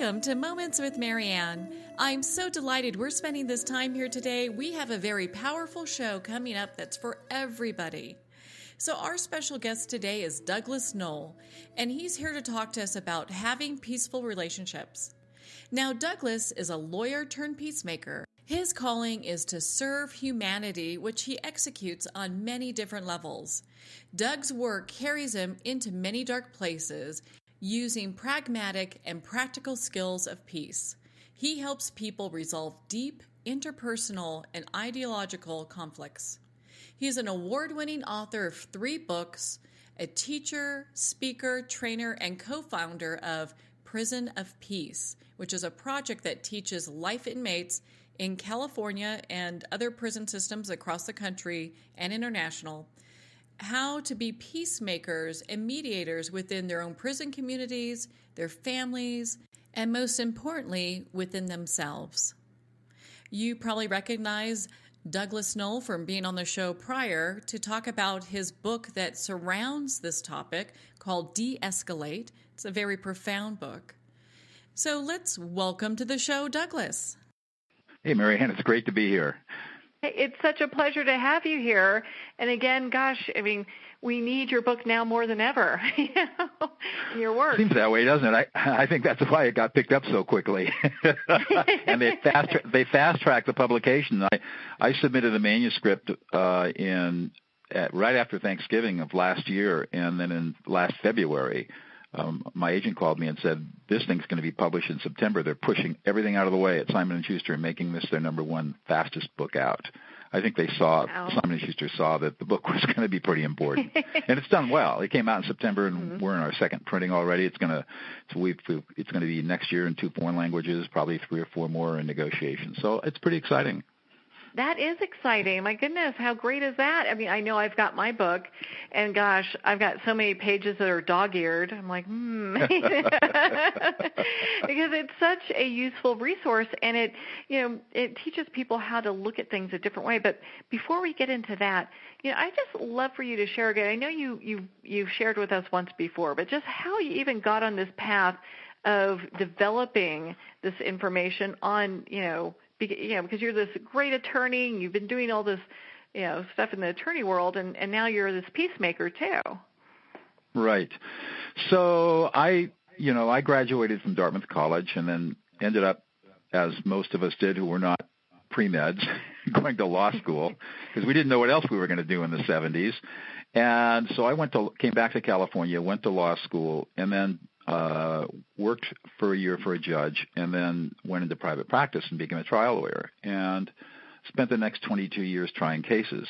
Welcome to Moments with Marianne. I'm so delighted we're spending this time here today. We have a very powerful show coming up that's for everybody. So our special guest today is Douglas-Noll, and he's here to talk to us about having peaceful relationships. Now, Douglas is a lawyer turned peacemaker. His calling is to serve humanity, which he executes on many different levels. Doug's work carries him into many dark places, using pragmatic and practical skills of peace. He helps people resolve deep, interpersonal, and ideological conflicts. He is an award-winning author of 3 books, a teacher, speaker, trainer, and co-founder of Prison of Peace, which is a project that teaches life inmates in California and other prison systems across the country and international how to be peacemakers and mediators within their own prison communities, their families, and most importantly, within themselves. You probably recognize Douglas-Noll from being on the show prior to talk about his book that surrounds this topic called De-escalate. It's a very profound book. So let's welcome to the show, Douglas. Hey, Marianne, it's great to be here. It's such a pleasure to have you here. And again, gosh, I mean, we need your book now more than ever, in your work. Seems that way, doesn't it? I think that's why it got picked up so quickly. And they fast-tracked the publication. I submitted a manuscript right after Thanksgiving of last year, and then in last February, my agent called me and said, this thing's going to be published in September. They're pushing everything out of the way at Simon & Schuster and making this their number one fastest book out. I think Simon & Schuster saw that the book was going to be pretty important. And it's done well. It came out in September, and we're in our second printing already. It's going to be next year in 2 foreign languages, probably 3 or 4 more in negotiation. So it's pretty exciting. That is exciting. My goodness, how great is that? I mean, I know I've got my book, and gosh, I've got so many pages that are dog-eared. I'm like, because it's such a useful resource, and it teaches people how to look at things a different way. But before we get into that, I just love for you to share again. I know you've shared with us once before, but just how you even got on this path of developing this information on, because you're this great attorney, and you've been doing all this, stuff in the attorney world, and now you're this peacemaker too. Right. So I graduated from Dartmouth College and then ended up, as most of us did who were not pre-meds, going to law school because we didn't know what else we were going to do in the 70s. And so came back to California, went to law school, and then worked for a year for a judge, and then went into private practice and became a trial lawyer, and spent the next 22 years trying cases.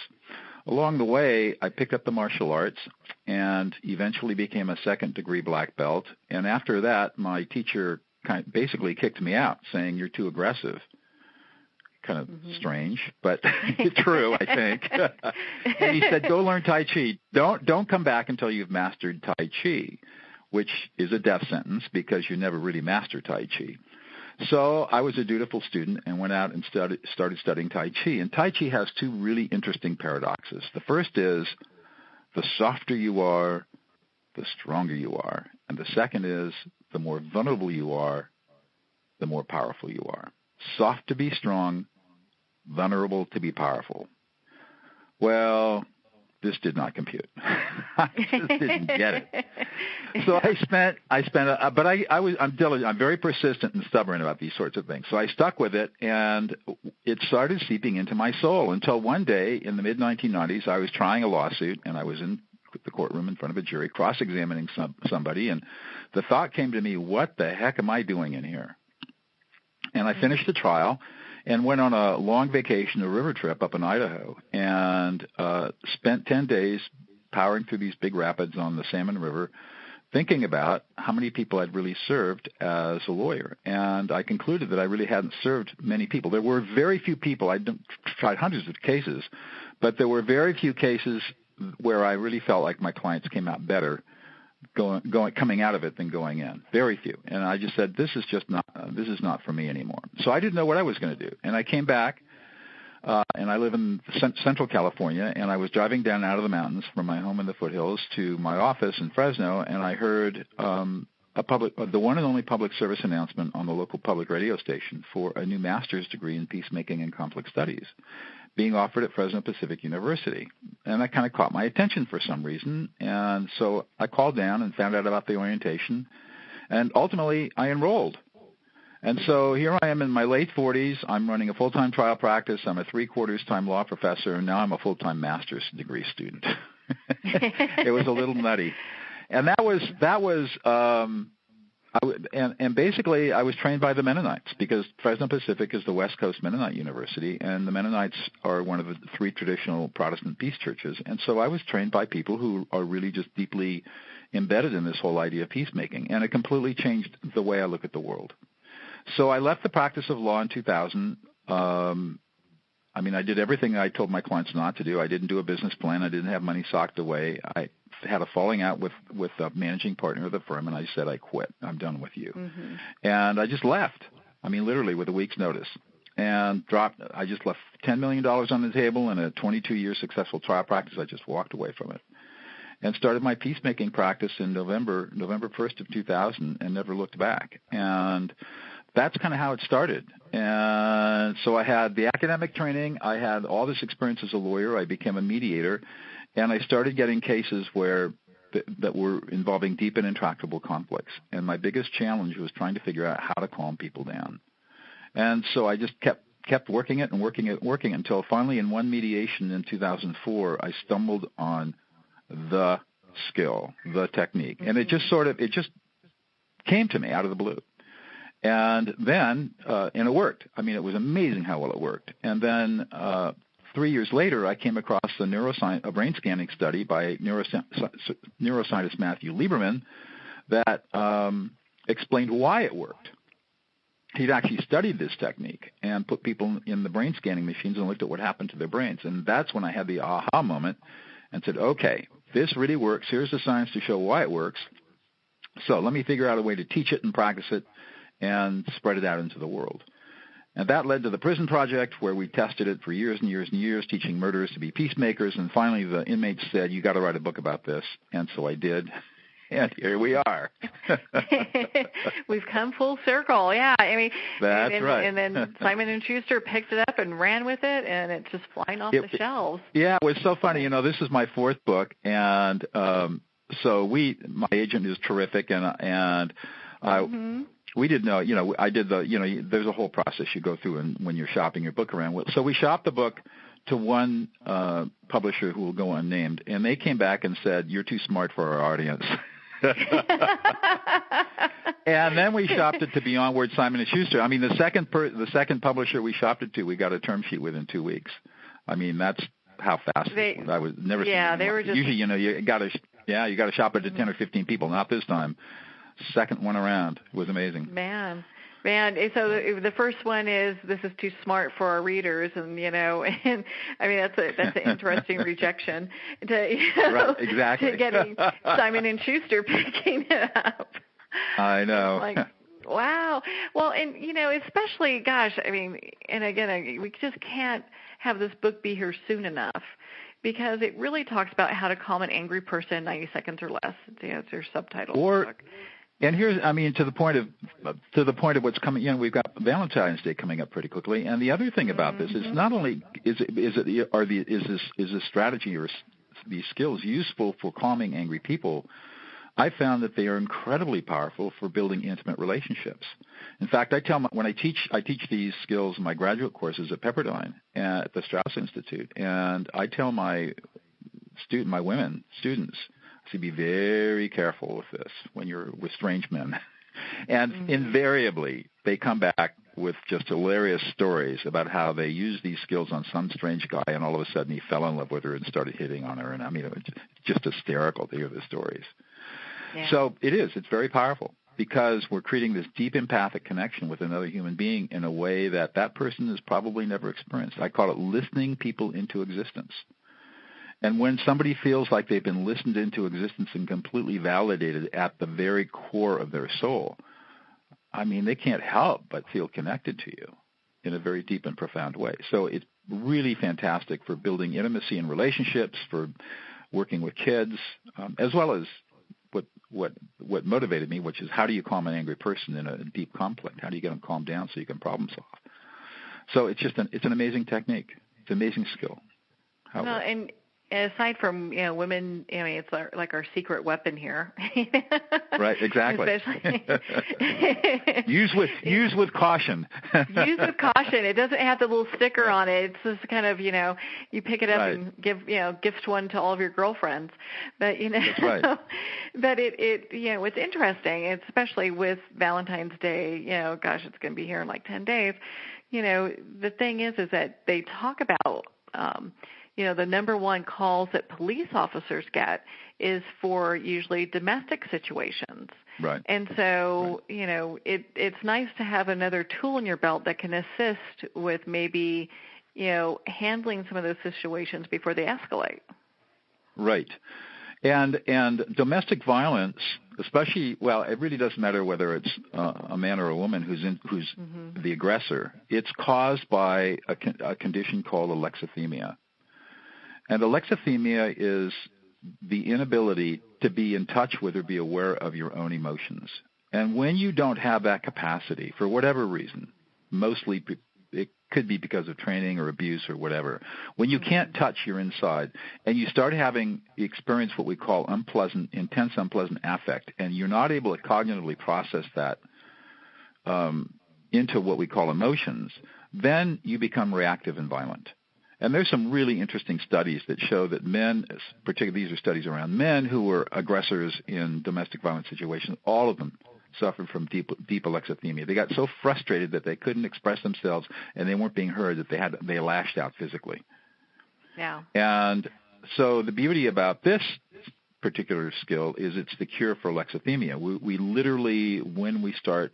Along the way, I picked up the martial arts and eventually became a second-degree black belt. And after that, my teacher basically kicked me out, saying, "You're too aggressive." Kind of strange, but true, I think. And he said, "Go learn Tai Chi. Don't come back until you've mastered Tai Chi," which is a death sentence because you never really master Tai Chi. So I was a dutiful student and went out and started studying Tai Chi. And Tai Chi has 2 really interesting paradoxes. The first is the softer you are, the stronger you are. And the second is the more vulnerable you are, the more powerful you are. Soft to be strong, vulnerable to be powerful. Well, this did not compute. I just didn't get it. So I'm diligent. I'm very persistent and stubborn about these sorts of things. So I stuck with it, and it started seeping into my soul until one day in the mid-1990s, I was trying a lawsuit, and I was in the courtroom in front of a jury cross-examining somebody, and the thought came to me, what the heck am I doing in here? And I finished the trial and went on a long vacation, a river trip up in Idaho, and spent 10 days powering through these big rapids on the Salmon River, thinking about how many people I'd really served as a lawyer. And I concluded that I really hadn't served many people. There were very few people. I'd tried hundreds of cases, but there were very few cases where I really felt like my clients came out better coming out of it than going in. Very few. And I just said, this is not for me anymore. So I didn't know what I was going to do. And I came back, and I live in Central California, and I was driving down out of the mountains from my home in the foothills to my office in Fresno, and I heard the one and only public service announcement on the local public radio station for a new master's degree in peacemaking and conflict studies being offered at Fresno Pacific University. And that kind of caught my attention for some reason. And so I called down and found out about the orientation. And ultimately, I enrolled. And so here I am in my late 40s. I'm running a full-time trial practice. I'm a 3/4 time law professor, and now I'm a full-time master's degree student. It was a little nutty. And basically I was trained by the Mennonites, because Fresno Pacific is the West Coast Mennonite University, and the Mennonites are one of the 3 traditional Protestant peace churches. And so I was trained by people who are really just deeply embedded in this whole idea of peacemaking, and it completely changed the way I look at the world. So I left the practice of law in 2000. I did everything I told my clients not to do. I didn't do a business plan. I didn't have money socked away. I had a falling out with the managing partner of the firm, and I said, I quit. I'm done with you. Mm-hmm. And I just left, literally with a week's notice, and I just left $10 million on the table and a 22-year successful trial practice. I just walked away from it and started my peacemaking practice in November 1st of 2000, and never looked back. And that's kind of how it started. And so I had the academic training. I had all this experience as a lawyer. I became a mediator, and I started getting cases that were involving deep and intractable conflicts. And my biggest challenge was trying to figure out how to calm people down. And so I just kept working it until finally in one mediation in 2004, I stumbled on the skill, the technique. And it just came to me out of the blue. And then, and it worked. It was amazing how well it worked. And then 3 years later, I came across a brain scanning study by neuroscientist Matthew Lieberman that explained why it worked. He'd actually studied this technique and put people in the brain scanning machines and looked at what happened to their brains. And that's when I had the aha moment and said, okay, this really works. Here's the science to show why it works. So let me figure out a way to teach it and practice it and spread it out into the world. And that led to the Prison Project, where we tested it for years and years and years, teaching murderers to be peacemakers. And finally, the inmates said, you got to write a book about this. And so I did. And here we are. We've come full circle. Yeah. That's right. And then Simon & Schuster picked it up and ran with it, and it's just flying off the shelves. Yeah, it was so funny. This is my 4th book. And so my agent is terrific. And we didn't know, I did there's a whole process you go through when you're shopping your book around. So we shopped the book to one publisher who will go unnamed, and they came back and said, you're too smart for our audience. And then we shopped it to Beyond Words, Simon & Schuster. The second publisher we shopped it to, we got a term sheet within 2 weeks. That's how fast I was never. Yeah, they were just usually, you got to shop it to 10 or 15 people. Not this time. Second one around. It was amazing. Man. So the first one is, this is too smart for our readers, and that's an interesting rejection right, exactly. to getting Simon & Schuster picking it up. I know. Wow. Well, and especially, gosh, and again, we just can't have this book be here soon enough, because it really talks about how to calm an angry person in 90 seconds or less. It's your subtitle. And here's, to the point of what's coming. We've got Valentine's Day coming up pretty quickly. And the other thing about this is not only is this strategy or these skills useful for calming angry people, I found that they are incredibly powerful for building intimate relationships. In fact, when I teach these skills in my graduate courses at Pepperdine at the Strauss Institute, and I tell my women students to be very careful with this when you're with strange men. And invariably, they come back with just hilarious stories about how they used these skills on some strange guy, and all of a sudden he fell in love with her and started hitting on her. And it was just hysterical to hear the stories. Yeah. So it's very powerful, because we're creating this deep empathic connection with another human being in a way that person has probably never experienced. I call it listening people into existence. And when somebody feels like they've been listened into existence and completely validated at the very core of their soul, they can't help but feel connected to you in a very deep and profound way. So it's really fantastic for building intimacy in relationships, for working with kids, as well as what motivated me, which is how do you calm an angry person in a deep conflict? How do you get them calmed down so you can problem solve? So it's an amazing technique. It's an amazing skill. Well, and aside from women, it's like our secret weapon here. Right, exactly. use with caution. Use with caution. It doesn't have the little sticker on it. It's just kind of you pick it up and gift one to all of your girlfriends. But that's right. But it's interesting, especially with Valentine's Day. Gosh, it's going to be here in like 10 days. The thing is that they talk about. The number one calls that police officers get is for usually domestic situations. Right. And so, it's nice to have another tool in your belt that can assist with maybe, handling some of those situations before they escalate. Right. And domestic violence, especially, well, it really doesn't matter whether it's a man or a woman who's mm-hmm. the aggressor. It's caused by a condition called alexithymia. And alexithymia is the inability to be in touch with or be aware of your own emotions. And when you don't have that capacity, for whatever reason, mostly it could be because of training or abuse or whatever, when you can't touch your inside and you start experience what we call intense unpleasant affect, and you're not able to cognitively process that into what we call emotions, then you become reactive and violent. And there's some really interesting studies that show that men, particularly these are studies around men who were aggressors in domestic violence situations, all of them suffered from deep alexithymia. They got so frustrated that they couldn't express themselves and they weren't being heard that they lashed out physically. Yeah. And so the beauty about this particular skill is it's the cure for alexithymia. We literally, when we start,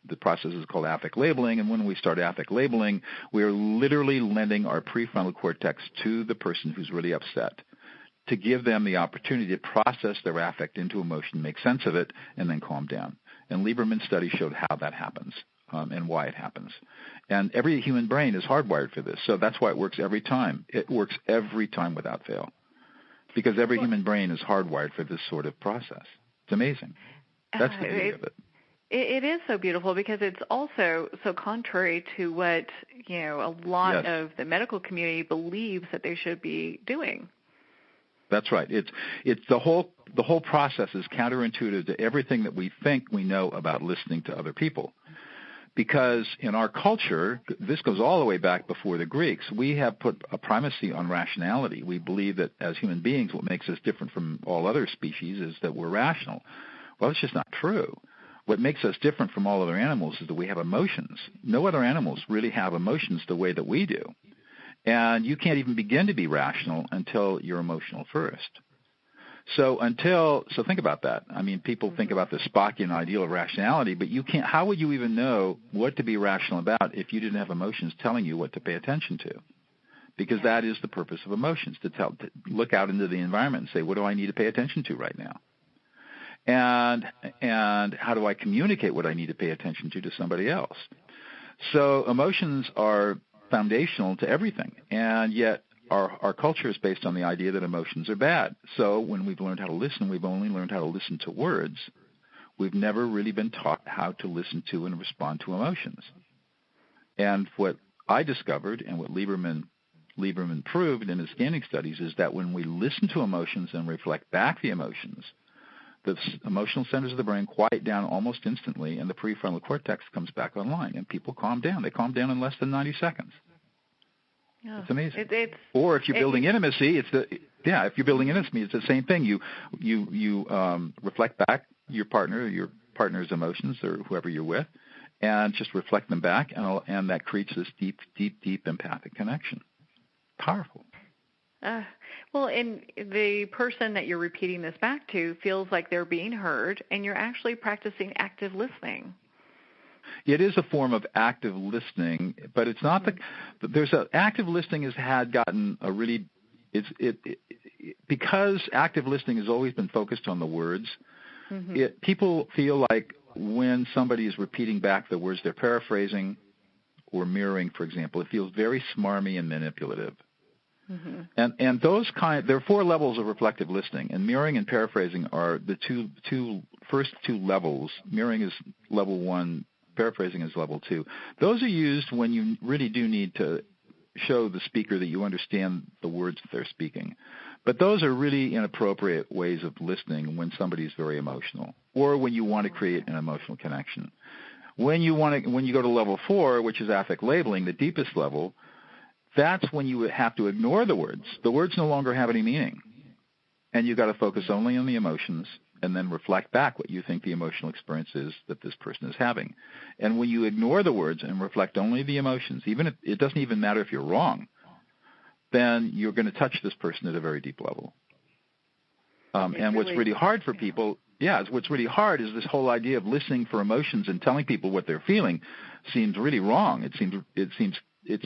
the process is called affect labeling, and when we start affect labeling, we are literally lending our prefrontal cortex to the person who's really upset to give them the opportunity to process their affect into emotion, make sense of it, and then calm down. And Lieberman's study showed how that happens and why it happens. And every human brain is hardwired for this, so that's why it works every time. It works every time without fail, because every human brain is hardwired for this sort of process. It's amazing. That's the beauty of it. It is so beautiful because it's also so contrary to what, a lot of the medical community believes that they should be doing. That's right. It's the whole process is counterintuitive to everything that we think we know about listening to other people. Because in our culture, this goes all the way back before the Greeks, we have put a primacy on rationality. We believe that as human beings, what makes us different from all other species is that we're rational. Well, it's just not true. What makes us different from all other animals is that we have emotions. No other animals really have emotions the way that we do. And you can't even begin to be rational until you're emotional first. So think about that. I mean, people think about the Spockian ideal of rationality, but how would you even know what to be rational about if you didn't have emotions telling you what to pay attention to? Because that is the purpose of emotions, to look out into the environment and say, what do I need to pay attention to right now? And how do I communicate what I need to pay attention to somebody else? So emotions are foundational to everything, and yet our culture is based on the idea that emotions are bad. So when we've learned how to listen, we've only learned how to listen to words. We've never really been taught how to listen to and respond to emotions. And what I discovered and what Lieberman proved in his scanning studies is that when we listen to emotions and reflect back the emotions, the emotional centers of the brain quiet down almost instantly, and the prefrontal cortex comes back online, and people calm down. They calm down in less than 90 seconds. Yeah. It's amazing. Or if you're building intimacy, it's the same thing. You reflect back your partner's emotions, or whoever you're with, and just reflect them back, and that creates this deep empathic connection. Powerful. Well, and the person that you're repeating this back to feels like they're being heard, and you're actually practicing active listening. It is a form of active listening, but it's not active listening has gotten a really because active listening has always been focused on the words. Mm-hmm. People feel like when somebody is repeating back the words they're paraphrasing or mirroring, for example, it feels very smarmy and manipulative. Mm-hmm. And those there are 4 levels of reflective listening, and mirroring and paraphrasing are the first two levels. Mirroring is level 1, paraphrasing is level 2. Those are used when you really do need to show the speaker that you understand the words that they're speaking. But those are really inappropriate ways of listening when somebody's very emotional, or when you want to create an emotional connection. When you go to level 4, which is affect labeling, the deepest level, that's when you have to ignore the words. The words no longer have any meaning. And you've got to focus only on the emotions and then reflect back what you think the emotional experience is that this person is having. And when you ignore the words and reflect only the emotions, even if it doesn't even matter if you're wrong, then you're going to touch this person at a very deep level. And what's really hard for people, what's really hard is this whole idea of listening for emotions and telling people what they're feeling seems really wrong. It's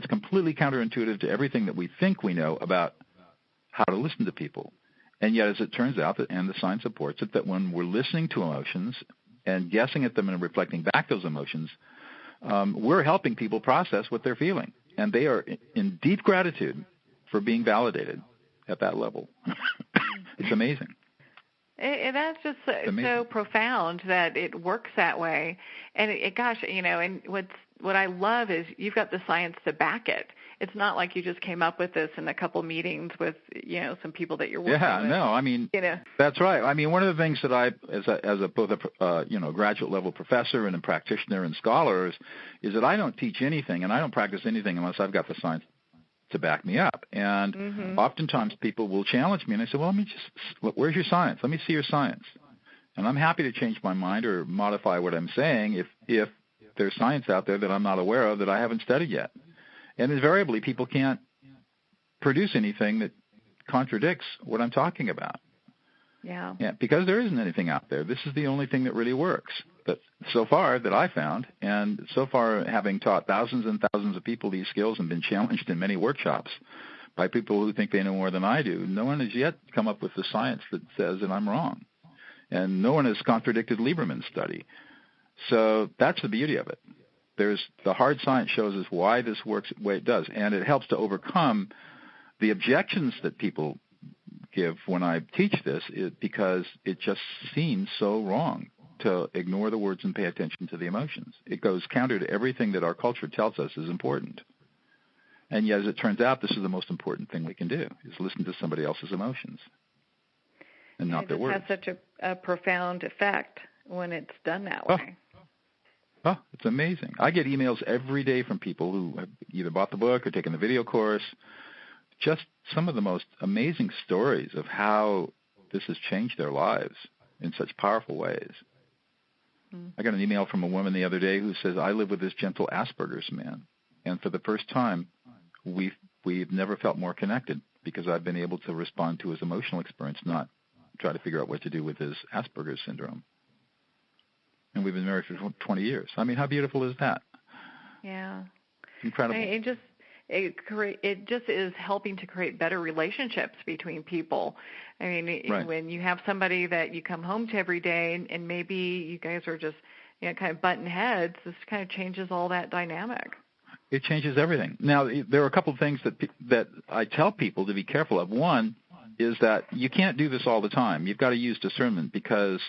completely counterintuitive to everything that we think we know about how to listen to people. And yet, as it turns out, and the science supports it, that when we're listening to emotions and guessing at them and reflecting back those emotions, we're helping people process what they're feeling. And they are in deep gratitude for being validated at that level. It's amazing. That's just so profound that it works that way. And and what I love is you've got the science to back it. It's not like you just came up with this in a couple meetings with, some people that you're working with. Yeah, no, I mean, that's right. I mean, one of the things that I, as both a graduate level professor and a practitioner and scholar, is that I don't teach anything and I don't practice anything unless I've got the science to back me up. And oftentimes people will challenge me, and I say, well, where's your science? Let me see your science. And I'm happy to change my mind or modify what I'm saying if there's science out there that I'm not aware of that I haven't studied yet. And invariably, people can't produce anything that contradicts what I'm talking about. Yeah, because there isn't anything out there. This is the only thing that really works. But so far that I found, and so far having taught thousands and thousands of people these skills and been challenged in many workshops by people who think they know more than I do, no one has yet come up with the science that says that I'm wrong. And no one has contradicted Lieberman's study. So that's the beauty of it. The hard science shows us why this works the way it does, and it helps to overcome the objections that people give when I teach this, because it just seems so wrong to ignore the words and pay attention to the emotions. It goes counter to everything that our culture tells us is important. And yet, as it turns out, this is the most important thing we can do, is listen to somebody else's emotions and not their words. It has such a profound effect when it's done that way. Oh, it's amazing. I get emails every day from people who have either bought the book or taken the video course. Just some of the most amazing stories of how this has changed their lives in such powerful ways. I got an email from a woman the other day who says, I live with this gentle Asperger's man, and for the first time, we've never felt more connected because I've been able to respond to his emotional experience, not try to figure out what to do with his Asperger's syndrome. And we've been married for 20 years. I mean, how beautiful is that? Yeah. Incredible. It just is helping to create better relationships between people. I mean, when you have somebody that you come home to every day and maybe you guys are just kind of butting heads, this kind of changes all that dynamic. It changes everything. Now, there are a couple of things that I tell people to be careful of. One is that you can't do this all the time. You've got to use discernment, because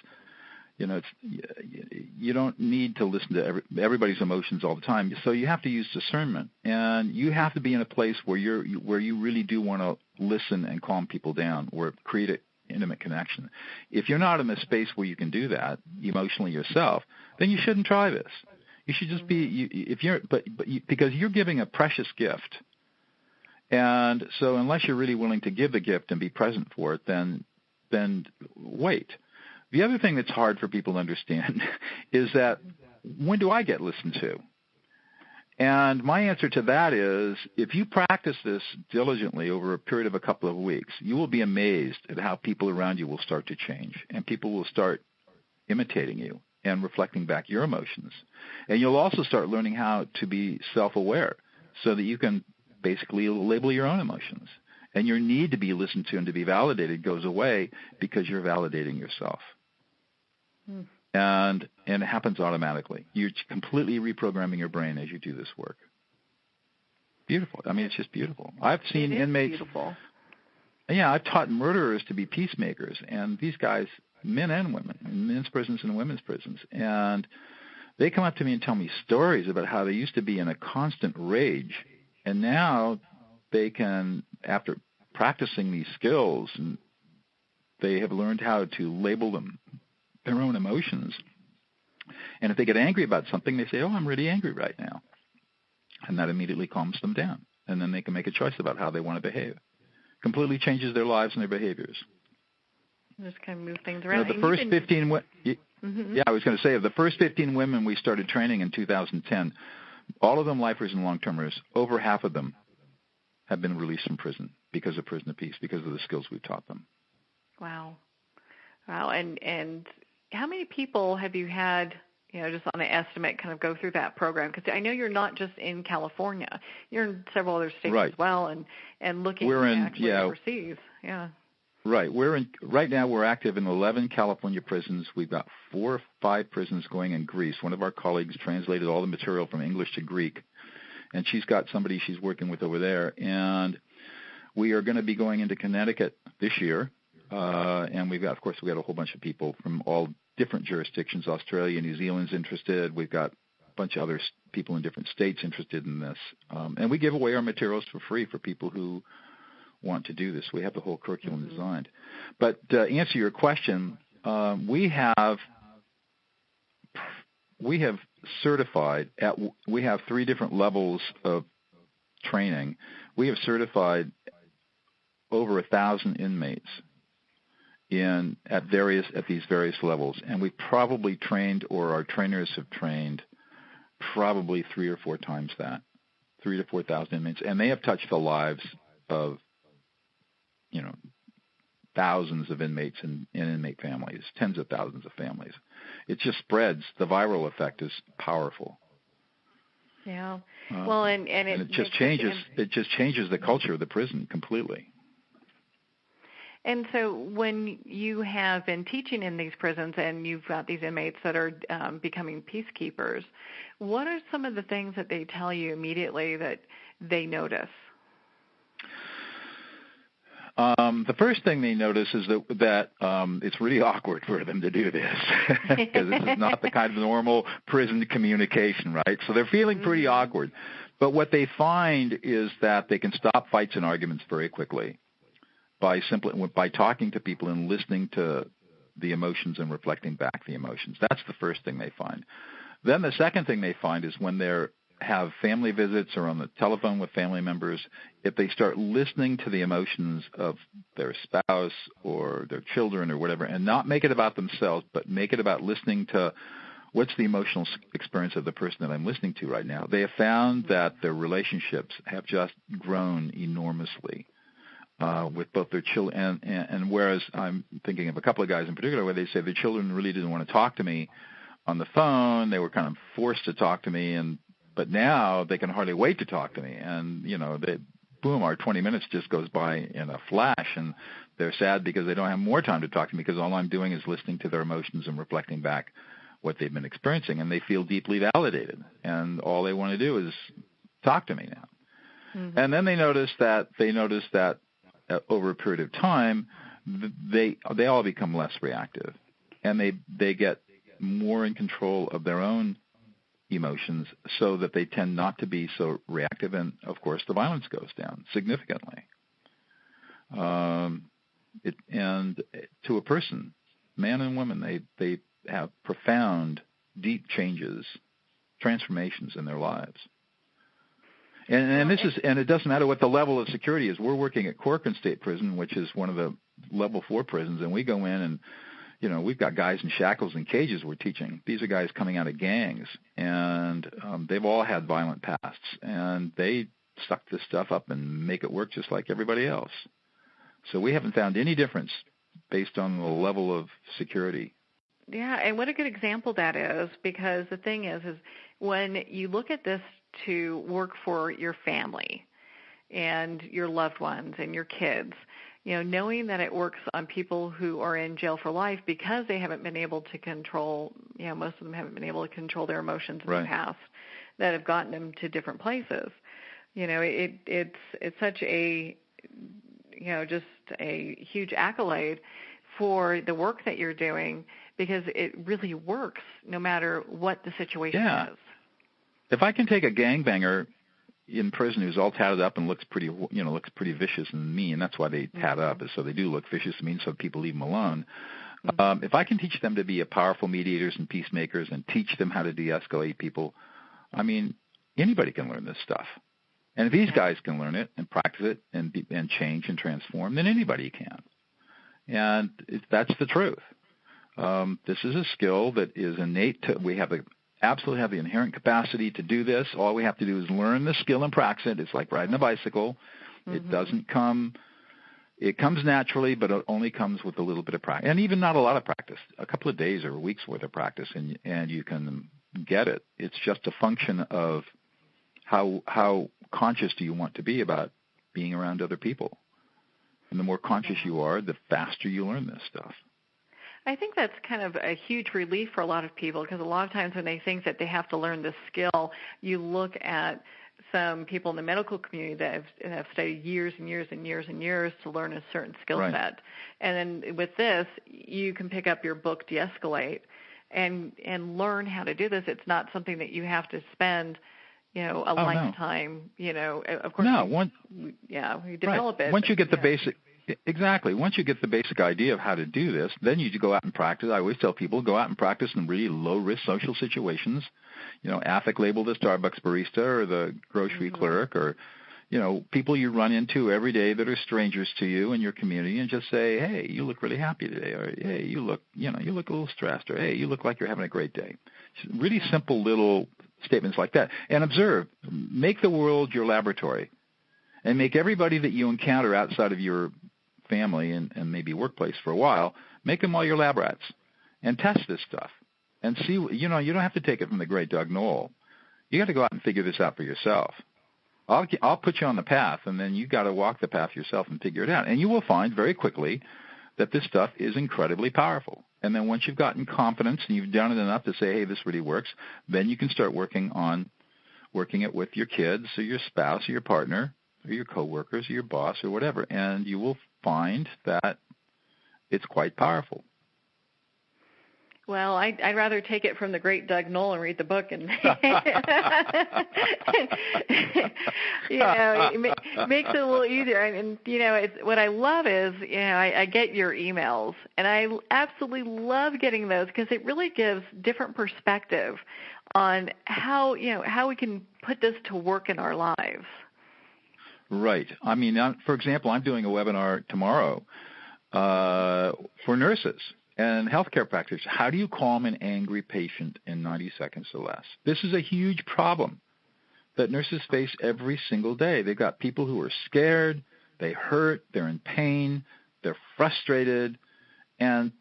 you don't need to listen to everybody's emotions all the time. So you have to use discernment, and you have to be in a place where you really do want to listen and calm people down, or create an intimate connection. If you're not in a space where you can do that emotionally yourself, then you shouldn't try this. You should just because you're giving a precious gift, and so unless you're really willing to give the gift and be present for it, then wait. The other thing that's hard for people to understand is that, when do I get listened to? And my answer to that is, if you practice this diligently over a period of a couple of weeks, you will be amazed at how people around you will start to change, and people will start imitating you and reflecting back your emotions. And you'll also start learning how to be self-aware so that you can basically label your own emotions. And your need to be listened to and to be validated goes away because you're validating yourself. And it happens automatically. You're completely reprogramming your brain as you do this work. beautiful. I mean, it's just beautiful. I've seen inmates. Beautiful. Yeah, I've taught murderers to be peacemakers, and these guys, men and women, in men's prisons and women's prisons, and they come up to me and tell me stories about how they used to be in a constant rage, and now they can, after practicing these skills, and they have learned how to label them, their own emotions. And if they get angry about something, they say, "Oh, I'm really angry right now," and that immediately calms them down, and then they can make a choice about how they want to behave. Completely changes their lives and their behaviors. Just kind of move things around. The first 15, yeah, I was going to say, of the first 15 women we started training in 2010, all of them lifers and long-termers, over half of them have been released from prison because of Prison of Peace, because of the skills we've taught them. Wow. And how many people have you had, just on an estimate, kind of go through that program? Because I know you're not just in California. You're in several other states as well, and looking actually overseas. Yeah. Right. Right now we're active in 11 California prisons. We've got 4 or 5 prisons going in Greece. One of our colleagues translated all the material from English to Greek, and she's got somebody she's working with over there. And we are going to be going into Connecticut this year, and we've got a whole bunch of people from all different jurisdictions. Australia, New Zealand's interested. We've got a bunch of other people in different states interested in this, and we give away our materials for free for people who want to do this. We have the whole curriculum designed. But to answer your question, we have certified we have 3 different levels of training. We have certified over 1,000 inmates at these various levels, and we probably trained, or our trainers have trained, probably 3 or 4 times that, 3,000 to 4,000 inmates, and they have touched the lives of thousands of inmates and inmate families, tens of thousands of families. It just spreads. The viral effect is powerful. Yeah. Well, and it just changes. It just changes the culture of the prison completely. And so when you have been teaching in these prisons and you've got these inmates that are becoming peacekeepers, what are some of the things that they tell you immediately that they notice? The first thing they notice is that it's really awkward for them to do this because this is not the kind of normal prison communication, right? So they're feeling pretty awkward. But what they find is that they can stop fights and arguments very quickly by talking to people and listening to the emotions and reflecting back the emotions. That's the first thing they find. Then the second thing they find is when they're have family visits or on the telephone with family members, if they start listening to the emotions of their spouse or their children or whatever, and not make it about themselves, but make it about listening to what's the emotional experience of the person that I'm listening to right now, they have found that their relationships have just grown enormously with both their children. And whereas I'm thinking of a couple of guys in particular where they say their children really didn't want to talk to me on the phone, they were kind of forced to talk to me, but now they can hardly wait to talk to me. And, our 20 minutes just goes by in a flash, and they're sad because they don't have more time to talk to me because all I'm doing is listening to their emotions and reflecting back what they've been experiencing, and they feel deeply validated. And all they want to do is talk to me now. Mm-hmm. And then they notice that over a period of time, they all become less reactive, and they get more in control of their own emotions so that they tend not to be so reactive, and of course the violence goes down significantly. And to a person, man and woman, they have profound, deep changes, transformations in their lives. And it doesn't matter what the level of security is. We're working at Corcoran State Prison, which is one of the level 4 prisons, and we go in and we've got guys in shackles and cages we're teaching. These are guys coming out of gangs, and they've all had violent pasts, and they suck this stuff up and make it work just like everybody else. So we haven't found any difference based on the level of security. Yeah, and what a good example that is, because the thing is when you look at this to work for your family and your loved ones and your kids, knowing that it works on people who are in jail for life because they haven't been able to control, most of them haven't been able to control their emotions in the past that have gotten them to different places. It's such a, just a huge accolade for the work that you're doing, because it really works no matter what the situation is. If I can take a gangbanger in prison who's all tatted up and looks pretty vicious and mean, that's why they tat up, is so they do look vicious and mean, so people leave them alone. If I can teach them to be powerful mediators and peacemakers and teach them how to de-escalate people, I mean, anybody can learn this stuff. And if these guys can learn it and practice it and change and transform, then anybody can. And that's the truth. This is a skill that is innate. We absolutely have the inherent capacity to do this. All we have to do is learn the skill and practice it. It's like riding a bicycle. It doesn't come. It comes naturally, but it only comes with a little bit of practice, and even not a lot of practice. A couple of days or a week's worth of practice, and you can get it. It's just a function of how conscious do you want to be about being around other people. And the more conscious you are, the faster you learn this stuff. I think that's kind of a huge relief for a lot of people, because a lot of times when they think that they have to learn this skill, you look at some people in the medical community that have studied years and years and years and years to learn a certain skill set. And then with this, you can pick up your book, De-escalate, and learn how to do this. It's not something that you have to spend, a lifetime, of course. No, we develop it. Once you get the basic, exactly. Once you get the basic idea of how to do this, then you go out and practice. I always tell people, go out and practice in really low-risk social situations. Affect label the Starbucks barista or the grocery clerk, or, people you run into every day that are strangers to you in your community, and just say, hey, you look really happy today, or hey, you look a little stressed, or hey, you look like you're having a great day. Really simple little statements like that. And observe, make the world your laboratory, and make everybody that you encounter outside of your family and maybe workplace for a while, make them all your lab rats, and test this stuff. And see, you don't have to take it from the great Doug Noll. You got to go out and figure this out for yourself. I'll put you on the path, and then you got to walk the path yourself and figure it out. And you will find very quickly that this stuff is incredibly powerful. And then once you've gotten confidence and you've done it enough to say, hey, this really works, then you can start working it with your kids or your spouse or your partner or your coworkers or your boss or whatever. And you will find that it's quite powerful. Well, I'd rather take it from the great Doug Noll and read the book, and it makes it a little easier. And what I love is, I get your emails, and I absolutely love getting those, because it really gives different perspective on how we can put this to work in our lives. Right. I mean, for example, I'm doing a webinar tomorrow for nurses and healthcare practitioners. How do you calm an angry patient in 90 seconds or less? This is a huge problem that nurses face every single day. They've got people who are scared, they hurt, they're in pain, they're frustrated, and,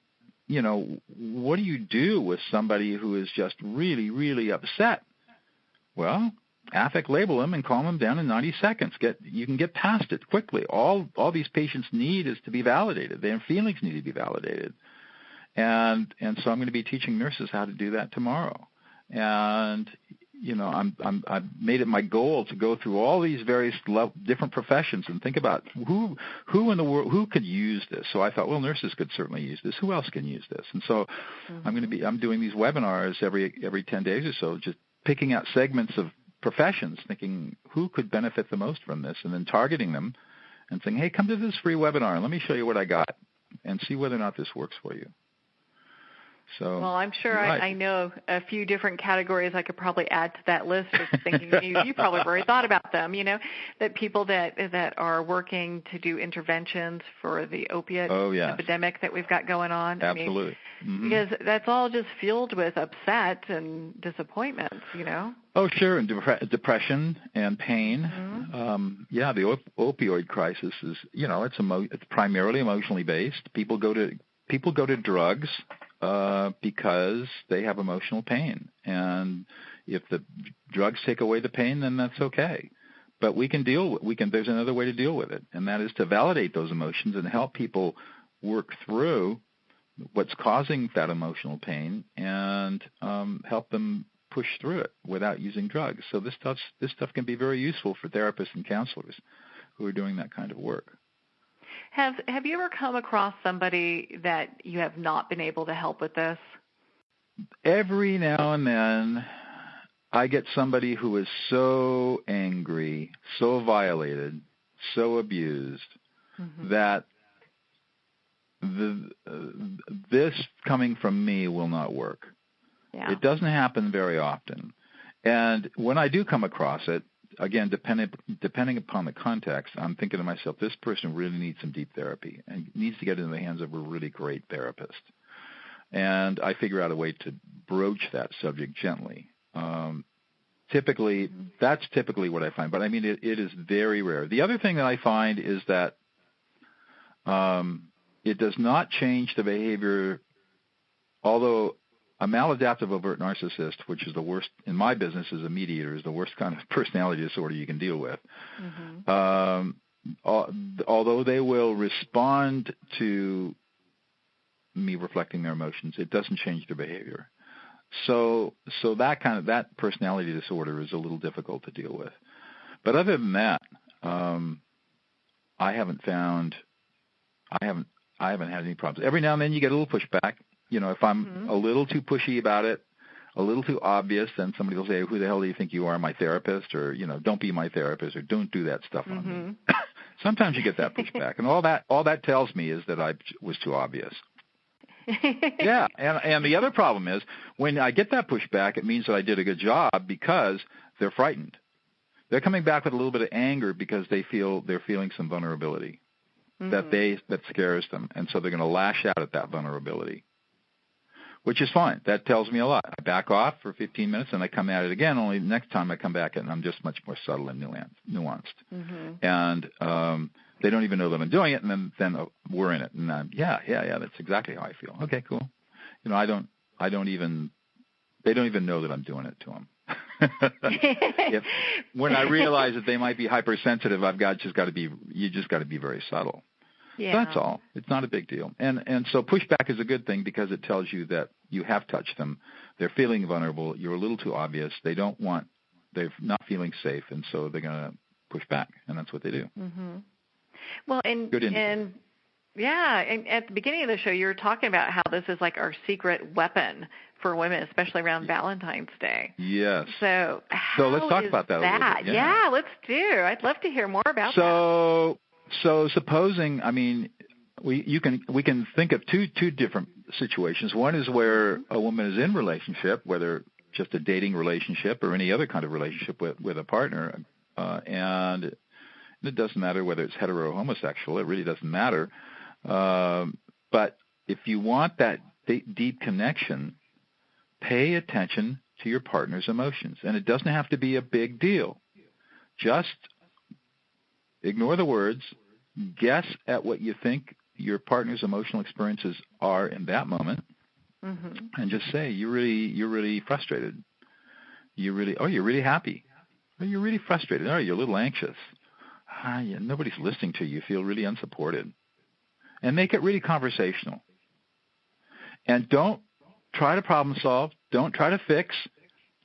what do you do with somebody who is just really, really upset? Well, affect label them and calm them down in 90 seconds. You can get past it quickly. All these patients need is to be validated. Their feelings need to be validated. And so I'm going to be teaching nurses how to do that tomorrow. And I've made it my goal to go through all these various different professions and think about who in the world who could use this. So I thought, well, nurses could certainly use this. Who else can use this? And so I'm doing these webinars every 10 days or so, just picking out segments of professions, thinking who could benefit the most from this, and then targeting them and saying, hey, come to this free webinar and let me show you what I got and see whether or not this works for you. So, well, I'm sure I know a few different categories I could probably add to that list. Just thinking you probably already thought about them. That people that are working to do interventions for the opiate epidemic that we've got going on. Absolutely. Because that's all just fueled with upset and disappointments. Oh, sure, and depression and pain. The opioid crisis is it's primarily emotionally based. People go to drugs because they have emotional pain. And if the drugs take away the pain, then that's okay. But there's another way to deal with it, and that is to validate those emotions and help people work through what's causing that emotional pain and help them push through it without using drugs. So this stuff can be very useful for therapists and counselors who are doing that kind of work. Have you ever come across somebody that you have not been able to help with this? Every now and then, I get somebody who is so angry, so violated, so abused, that this coming from me will not work. Yeah. It doesn't happen very often. And when I do come across it, again, depending upon the context, I'm thinking to myself, this person really needs some deep therapy and needs to get into the hands of a really great therapist. And I figure out a way to broach that subject gently. That's typically what I find. But, I mean, it is very rare. The other thing that I find is that it does not change the behavior, although a maladaptive overt narcissist, which is the worst in my business as a mediator, is the worst kind of personality disorder you can deal with. Although they will respond to me reflecting their emotions, it doesn't change their behavior. So that personality disorder is a little difficult to deal with. But other than that, I haven't had any problems. Every now and then you get a little pushback. You know, if I'm a little too pushy about it, a little too obvious, then somebody will say, "Who the hell do you think you are, my therapist?" Or, you know, "Don't be my therapist," or "Don't do that stuff on me." Sometimes you get that pushback, and all that tells me is that I was too obvious. Yeah, and the other problem is when I get that pushback, it means that I did a good job because they're frightened. They're coming back with a little bit of anger because they're feeling some vulnerability that scares them, and so they're going to lash out at that vulnerability, which is fine. That tells me a lot. I back off for 15 minutes and I come at it again. Only the next time I come back and I'm just much more subtle and nuanced, and they don't even know that I'm doing it, and then we're in it, and yeah, that's exactly how I feel. Okay, cool. You know, they don't even know that I'm doing it to them. When I realize that they might be hypersensitive, you just got to be very subtle. Yeah. That's all. It's not a big deal. And so pushback is a good thing because it tells you that you have touched them. They're feeling vulnerable. You're a little too obvious. They're not feeling safe, and so they're going to push back, and that's what they do. Well, and at the beginning of the show, you were talking about how this is like our secret weapon for women, especially around Valentine's Day. Yes. So let's talk about that a little bit. Yeah, let's do. I'd love to hear more about that. So supposing, I mean, we can think of two different situations. One is where a woman is in relationship, whether just a dating relationship or any other kind of relationship with a partner, and it doesn't matter whether it's hetero or homosexual. It really doesn't matter. But if you want that deep connection, pay attention to your partner's emotions. And it doesn't have to be a big deal. Just ignore the words, guess at what you think your partner's emotional experiences are in that moment, and just say, you're really frustrated. You're really happy. Or you're really frustrated. Or you're a little anxious. Nobody's listening to you. You feel really unsupported. And make it really conversational. And don't try to problem solve. Don't try to fix.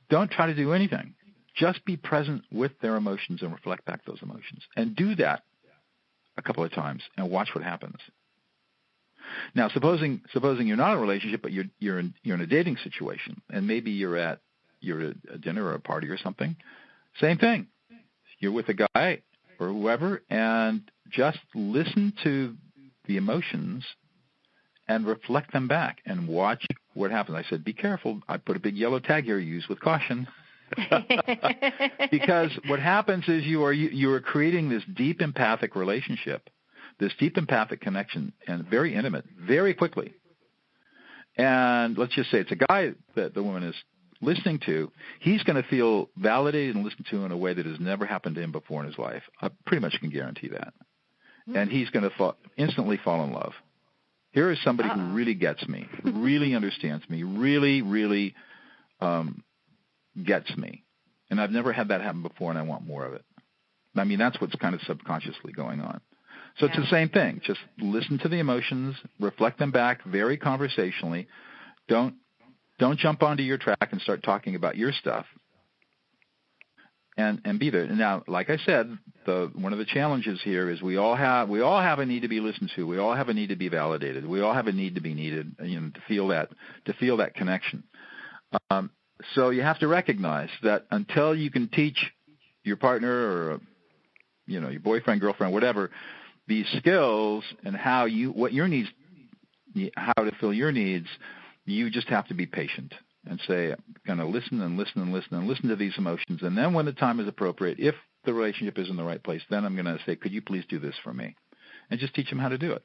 Don't try to do anything. Just be present with their emotions and reflect back those emotions. And do that a couple of times and watch what happens. Now, supposing you're not in a relationship, but you're in a dating situation, and maybe you're at a dinner or a party or something. Same thing. You're with a guy or whoever, and just listen to the emotions and reflect them back and watch what happens. I said, be careful. I put a big yellow tag here, use with caution. Because what happens is you are creating this deep empathic relationship, this deep empathic connection, and very intimate, very quickly. And let's just say it's a guy that the woman is listening to. He's going to feel validated and listened to in a way that has never happened to him before in his life. I pretty much can guarantee that. And he's going to instantly fall in love. Here is somebody who really gets me, really understands me, really, really gets me. And I've never had that happen before, and I want more of it. I mean, that's what's kind of subconsciously going on. So it's the same thing. Just listen to the emotions, reflect them back very conversationally. Don't Don't jump onto your track and start talking about your stuff. And be there. Now, like I said, one of the challenges here is we all have a need to be listened to. We all have a need to be validated. We all have a need to be needed, to feel that connection. So you have to recognize that until you can teach your partner or your boyfriend, girlfriend, whatever, these skills and how to fill your needs, you just have to be patient and say, I'm going to listen and listen and listen and listen to these emotions. And then when the time is appropriate, if the relationship is in the right place, then I'm going to say, could you please do this for me? And just teach them how to do it.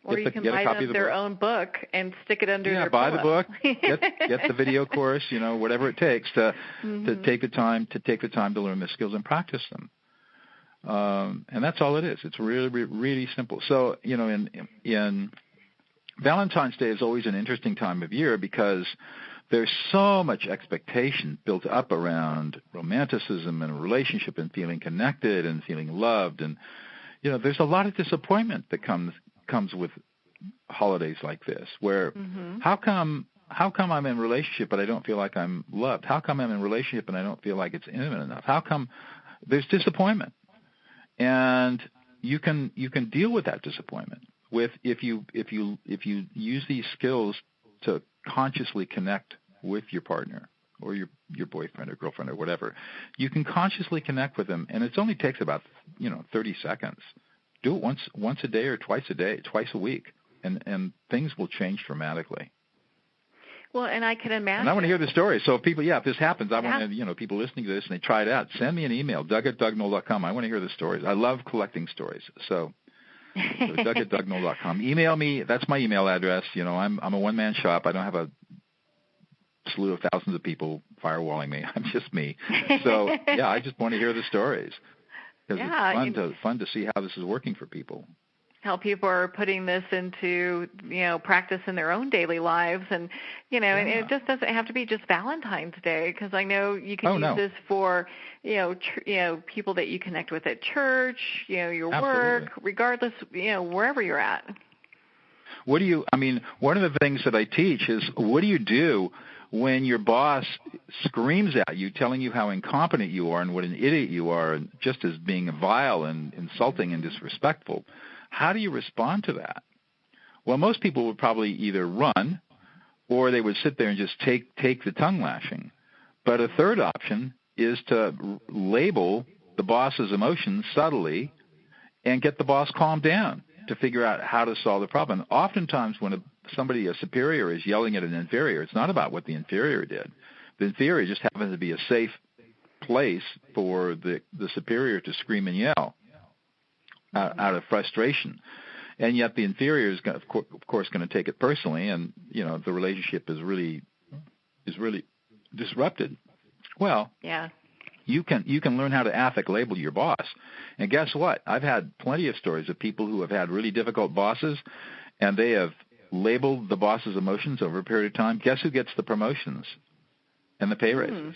Or you can buy them their own book and stick it under their buy pillow. The book, get the video course, whatever it takes to take the time to learn the skills and practice them. And that's all it is. It's really, really simple. So, in Valentine's Day is always an interesting time of year because there's so much expectation built up around romanticism and relationship and feeling connected and feeling loved. And, there's a lot of disappointment that comes with holidays like this where how come I'm in a relationship but I don't feel like I'm loved? How come I'm in a relationship and I don't feel like it's intimate enough? How come there's disappointment? And you can deal with that disappointment if you use these skills to consciously connect with your partner or your boyfriend or girlfriend or whatever. You can consciously connect with them, and it only takes about 30 seconds. Do it once a day or twice a week, and things will change dramatically. Well, and I can imagine. And I want to hear the story. So if this happens, I want to, people listening to this and they try it out, send me an email, doug@douglas-noll.com. I want to hear the stories. I love collecting stories. So doug@douglas-noll.com. Email me. That's my email address. I'm a one-man shop. I don't have a slew of thousands of people firewalling me. I'm just me. So, I just want to hear the stories. Because it's fun to see how this is working for people. How people are putting this into, practice in their own daily lives. And, and it just doesn't have to be just Valentine's Day, because I know you can use this for, people that you connect with at church, your work, regardless, wherever you're at. One of the things that I teach is, what do you do when your boss screams at you, telling you how incompetent you are and what an idiot you are, and just as being vile and insulting and disrespectful? How do you respond to that? Well, most people would probably either run or they would sit there and just take the tongue lashing. But a third option is to label the boss's emotions subtly and get the boss calmed down to figure out how to solve the problem. Oftentimes when a superior is yelling at an inferior, it's not about what the inferior did. The inferior just happens to be a safe place for the superior to scream and yell out of frustration. And yet the inferior is, of course, going to take it personally, and the relationship is really disrupted. Well, you can learn how to affect label your boss. And guess what? I've had plenty of stories of people who have had really difficult bosses, and they have labeled the boss's emotions over a period of time. Guess who gets the promotions and the pay raises?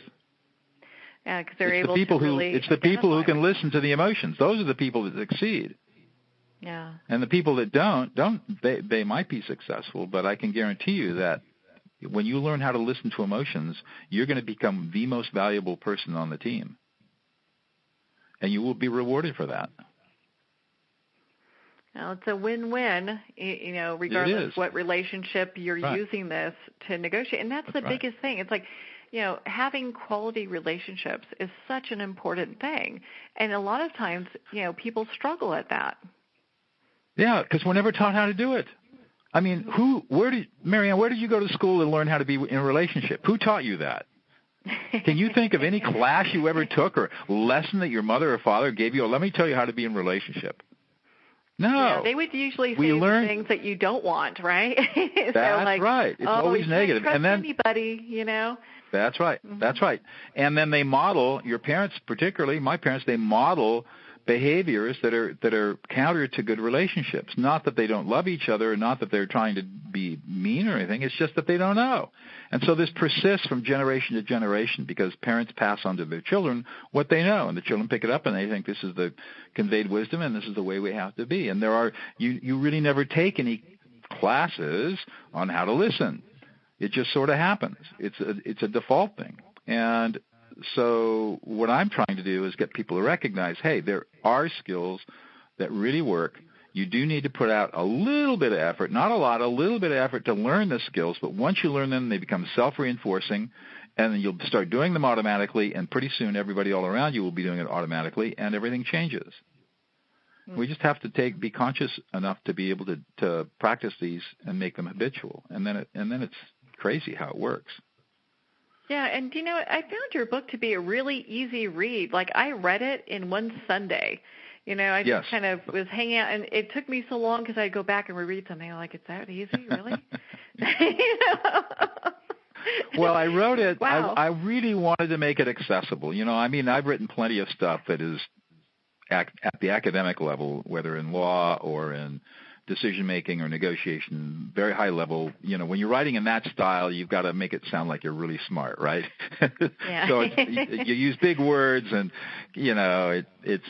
Yeah, because they're able to really It's the people who can listen to the emotions. Those are the people that succeed. Yeah. And the people that don't, they might be successful, but I can guarantee you that when you learn how to listen to emotions, you're going to become the most valuable person on the team. And you will be rewarded for that. Well, it's a win-win, regardless of what relationship you're using this to negotiate. And that's the biggest thing. It's like, having quality relationships is such an important thing. And a lot of times, people struggle at that. Yeah, because we're never taught how to do it. I mean, Marianne, where did you go to school to learn how to be in a relationship? Who taught you that? Can you think of any class you ever took or lesson that your mother or father gave you? Let me tell you how to be in a relationship. No. Yeah, they would usually say the things that you don't want, right? That's right. It's always negative. Trust anybody, That's right. Mm-hmm. That's right. And then they model, your parents, particularly my parents, they model behaviors that are counter to good relationships. Not that they don't love each other, not that they're trying to be mean or anything. It's just that they don't know. And so this persists from generation to generation because parents pass on to their children what they know, and the children pick it up and they think this is the conveyed wisdom and this is the way we have to be. And you really never take any classes on how to listen. It just sort of happens. It's a default thing. And so what I'm trying to do is get people to recognize, hey, there are skills that really work. You do need to put out a little bit of effort, not a lot, a little bit of effort to learn the skills, but once you learn them, they become self-reinforcing, and then you'll start doing them automatically, and pretty soon everybody all around you will be doing it automatically, and everything changes. We just have to be conscious enough to be able to practice these and make them habitual, and then it's crazy how it works. Yeah, and you know, I found your book to be a really easy read. Like, I read it in one Sunday. You know, I just kind of was hanging out, and it took me so long because I'd go back and reread something. I'm like, it's that easy, really? You know? Well, I wrote it. Wow. I really wanted to make it accessible. You know, I mean, I've written plenty of stuff that is at the academic level, whether in law or in decision-making or negotiation, very high level. You know, when you're writing in that style, you've got to make it sound like you're really smart, right? Yeah. So you use big words, and, you know, it's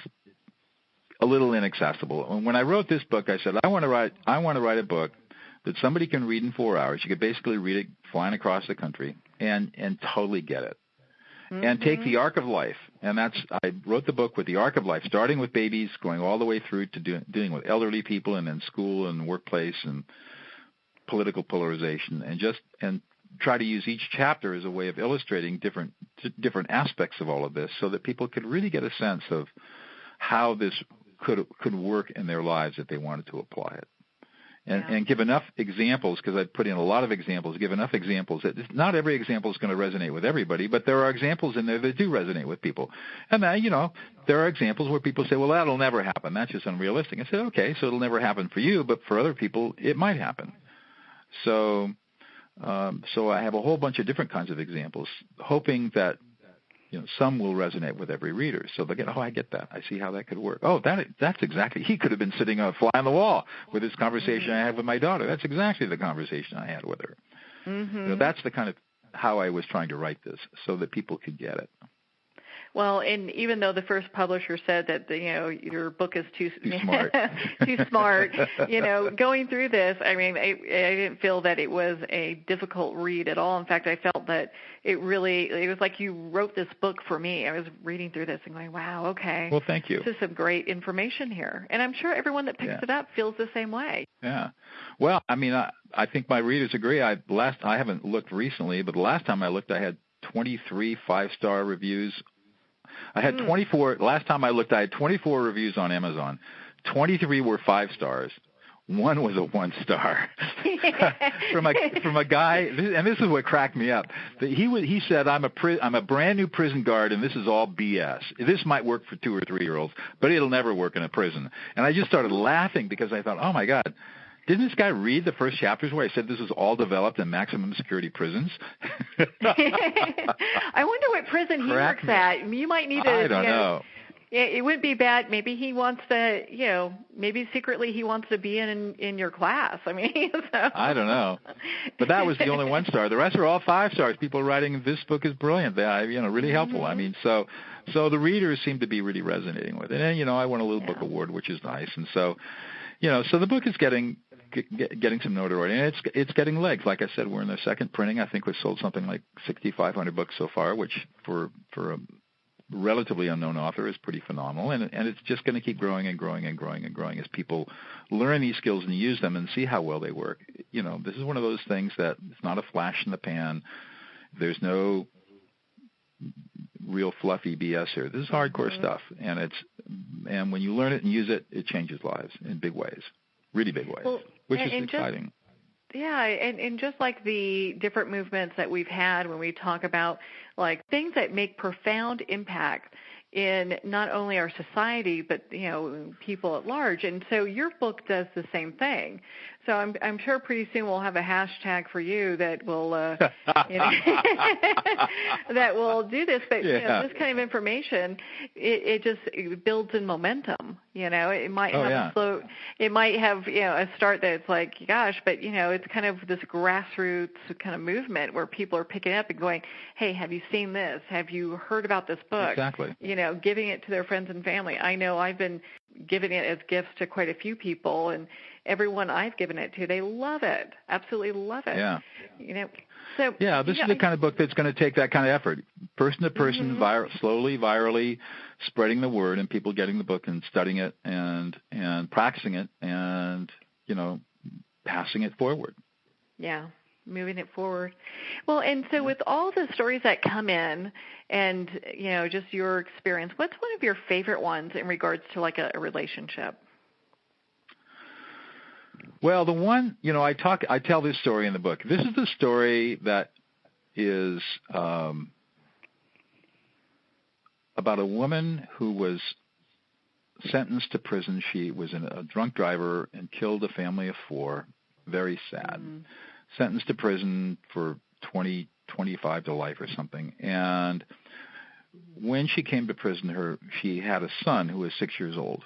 a little inaccessible. And when I wrote this book, I said, I want to write a book that somebody can read in 4 hours. You could basically read it flying across the country and totally get it. Mm-hmm. And take the Ark of Life, and I wrote the book with the Ark of Life, starting with babies, going all the way through to dealing with elderly people, and then school and workplace and political polarization, and try to use each chapter as a way of illustrating different aspects of all of this, so that people could really get a sense of how this could work in their lives if they wanted to apply it. And give enough examples, because I put in a lot of examples, give enough examples that not every example is going to resonate with everybody, but there are examples in there that do resonate with people. And you know, there are examples where people say, well, that'll never happen. That's just unrealistic. I said, okay, so it'll never happen for you, but for other people, it might happen. So I have a whole bunch of different kinds of examples, hoping that, you know, some will resonate with every reader. So they get, oh, I get that. I see how that could work. Oh, that's exactly. He could have been sitting on a fly on the wall with this conversation I had with my daughter. That's exactly the conversation I had with her. Mm-hmm. You know, that's the kind of how I was trying to write this, so that people could get it. Well, and even though the first publisher said that, you know, your book is too smart, too smart, you know, going through this, I mean, I didn't feel that it was a difficult read at all. In fact, I felt that it was like you wrote this book for me. I was reading through this and going, wow, okay. Well, thank you. This is some great information here. And I'm sure everyone that picks it up feels the same way. Yeah. Well, I mean, I think my readers agree. I haven't looked recently, but the last time I looked, I had 23 5-star reviews. I had 24. Last time I looked, I had 24 reviews on Amazon. 23 were 5 stars. One was a 1 star from a guy, and this is what cracked me up. He said, I'm a brand new prison guard, and this is all BS. This might work for 2 or 3-year-olds, but it'll never work in a prison. And I just started laughing because I thought, oh my God, didn't this guy read the first chapters where I said this was all developed in maximum security prisons? I wonder what prison he works at. You might need to. I don't know. It wouldn't be bad. Maybe he wants to, you know, maybe secretly he wants to be in your class. I mean, so. I don't know. But that was the only 1 star. The rest are all 5 stars. People are writing, this book is brilliant. You know, really helpful. I mean, so the readers seem to be really resonating with it. And, you know, I won a little book award, which is nice. And so, you know, so the book is getting some notoriety, and it's getting legs. Like I said, we're in the second printing. I think we've sold something like 6,500 books so far, which for a relatively unknown author is pretty phenomenal. And it's just going to keep growing and growing and growing and growing as people learn these skills and use them and see how well they work. You know, this is one of those things that it's not a flash in the pan. There's no real fluffy BS here. This is hardcore stuff, and when you learn it and use it, it changes lives in big ways. Really big ways, which is exciting. And just like the different movements that we've had when we talk about like things that make profound impact in not only our society, but, you know, people at large. And so your book does the same thing. So I'm sure pretty soon we'll have a hashtag for you that will you know, that will do this. But you know, this kind of information, it builds in momentum. You know, it might have a slow, it might have, you know, a start that's like, gosh, but you know, it's kind of this grassroots kind of movement where people are picking up and going, hey, have you seen this? Have you heard about this book? Exactly. You know, giving it to their friends and family. I know I've been given it as gifts to quite a few people, and everyone I've given it to, they love it, absolutely love it. Yeah. So yeah, this is the kind of book that's going to take that kind of effort, person to person, slowly, virally, spreading the word, and people getting the book and studying it and practicing it, and passing it forward. Yeah, moving it forward. Well, and so with all the stories that come in, and just your experience, what's one of your favorite ones in regards to like a relationship? Well, the one, I tell this story in the book. This is the story that is about a woman who was sentenced to prison. She was a drunk driver and killed a family of 4. Very sad. Sentenced to prison for 25 to life or something. And when she came to prison, she had a son who was 6 years old.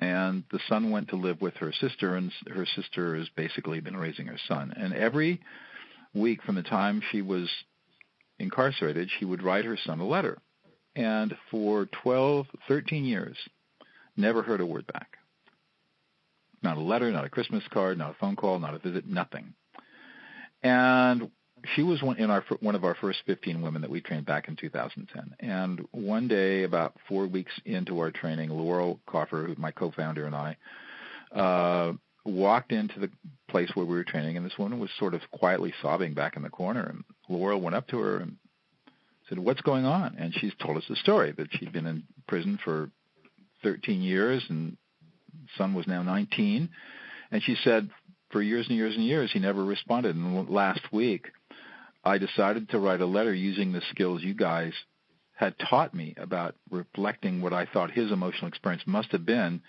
And the son went to live with her sister, and her sister has basically been raising her son. And every week from the time she was incarcerated, she would write her son a letter. And for 13 years, never heard a word back. Not a letter, not a Christmas card, not a phone call, not a visit, nothing. And she was one of our first 15 women that we trained back in 2010. And one day, about 4 weeks into our training, Laurel Coffer, who's my co-founder, and I walked into the place where we were training, and this woman was sort of quietly sobbing back in the corner. And Laurel went up to her and said, "What's going on?" And she's told us the story, that she'd been in prison for 13 years, and son was now 19. And she said, for years and years and years, he never responded. And last week, I decided to write a letter using the skills you guys had taught me about reflecting what I thought his emotional experience must have been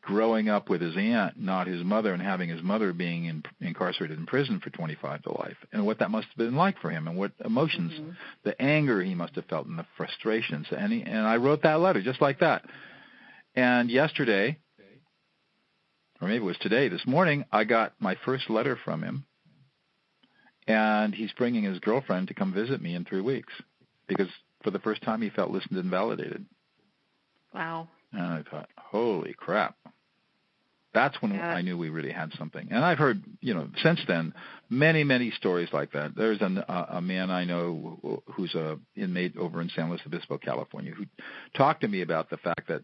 growing up with his aunt, not his mother, and having his mother being incarcerated in prison for 25 to life, and what that must have been like for him, and what emotions, the anger he must have felt, and the frustrations. And I wrote that letter just like that. And yesterday, or maybe it was today, this morning, I got my first letter from him, and he's bringing his girlfriend to come visit me in 3 weeks, because for the first time he felt listened and validated. Wow. And I thought, holy crap. That's when I knew we really had something. And I've heard, since then, many, many stories like that. There's a man I know who's an inmate over in San Luis Obispo, California, who talked to me about the fact that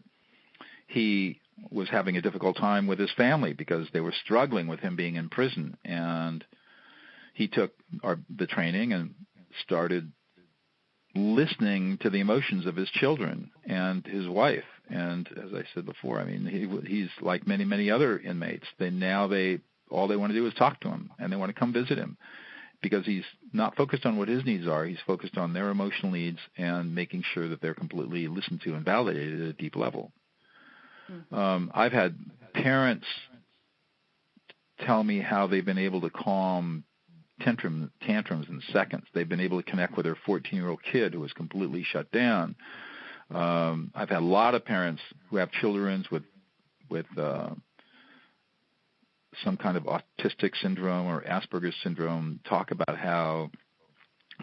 he was having a difficult time with his family because they were struggling with him being in prison. And he took the training and started listening to the emotions of his children and his wife. And as I said before, I mean, he's like many, many other inmates. All they want to do is talk to him, and they want to come visit him, because he's not focused on what his needs are. He's focused on their emotional needs and making sure that they're completely listened to and validated at a deep level. I've had parents tell me how they've been able to calm tantrums in seconds. They've been able to connect with their 14-year-old kid who was completely shut down. I've had a lot of parents who have children with some kind of autistic syndrome or Asperger's syndrome talk about how